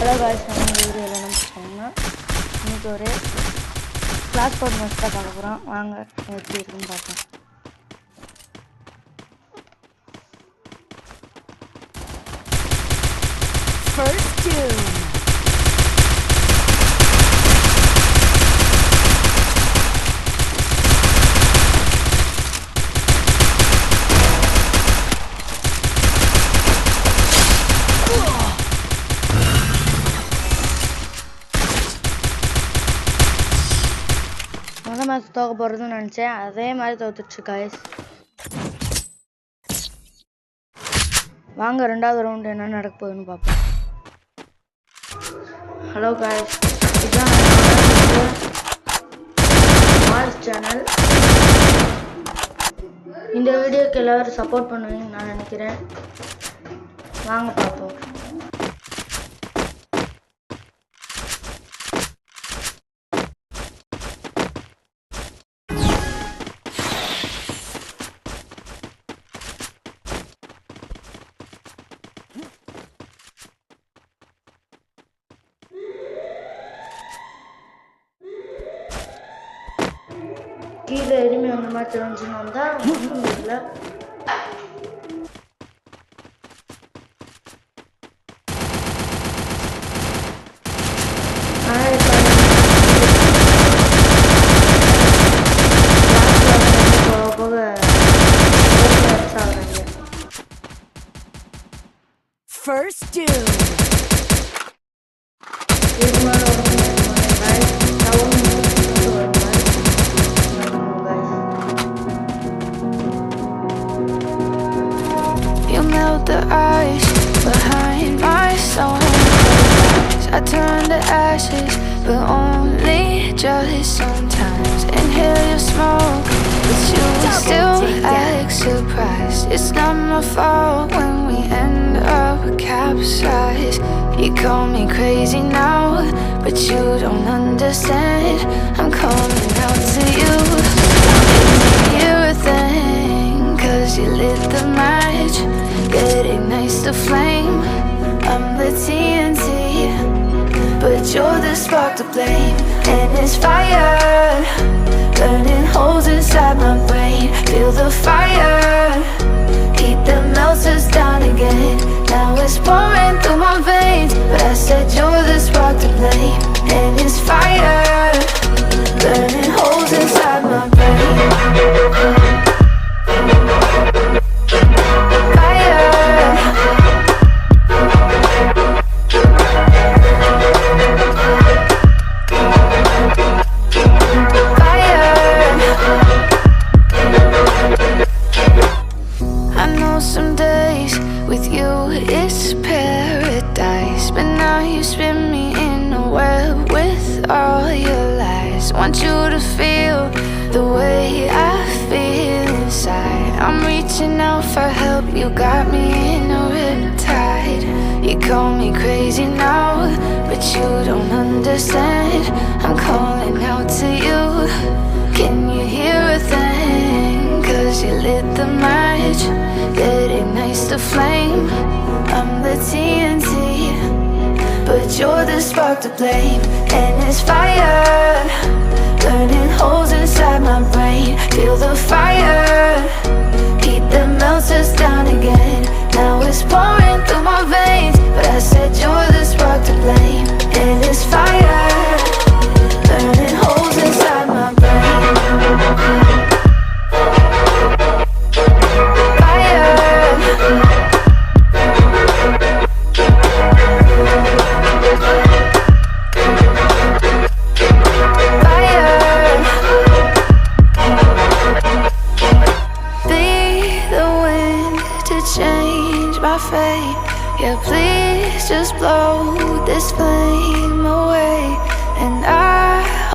Hello guys, நம்ம இந்த வீடியோவில் என்ன பார்க்கணும்னா இன்னைக்கு ஒரு கிளாஸ் கோட் மேட்ச் தான் பார்க்க போகிறோம். வாங்க எப்படி இருக்குன்னு பார்ப்போம். First Doom. முதல் மேட்ச் தோக்க போகிறதுன்னு நினச்சேன், அதே மாதிரி தோத்துச்சு காய்ஸ். வாங்க ரெண்டாவது ரவுண்டு என்ன நடக்க போகுதுன்னு பார்ப்போம். ஹலோ காய்ஸ், இதுதான் மார்ஸ் சேனல். இந்த வீடியோக்கு எல்லோரும் சப்போர்ட் பண்ணுவீங்கன்னு நான் நினைக்கிறேன். வாங்க பார்ப்போம். கீழே எதுவுமே அந்த மாதிரி தெரிஞ்சுன்னு வந்தால் ஒன்றும் இல்லை. First Doom. You melt the ice behind my stone. I turn to ashes, but only just sometimes. Inhale your smoke, but you still act surprised. It's not my fault when we end up capsized. You call me crazy now, but you don't understand. I'm calling out to you. You're a thing, 'cause you lit the match. Get ignites the flame. I'm the TNT, but you're the spark to blame. And it's fire, burning holes inside my brain. Feel the fire, heat that melts us down again. Now it's pouring through my veins, but I said you're the spark to blame. And it's fire, burning holes inside my brain. Want you to feel the way I feel inside. I'm reaching out for help, you got me in a riptide. You call me crazy now, but you don't understand. I'm calling out to you, can you hear a thing? 'Cause you lit the match, it ignites the flame. I'm the TNT, but you're the spark to blame. And it's fire, burning holes inside my brain. Feel the fire, heat that melts us down again. Now it's pouring through my veins, but I said you're the spark to blame. And it's fire, burning holes inside my brain. Change my fate, yeah, please just blow this flame.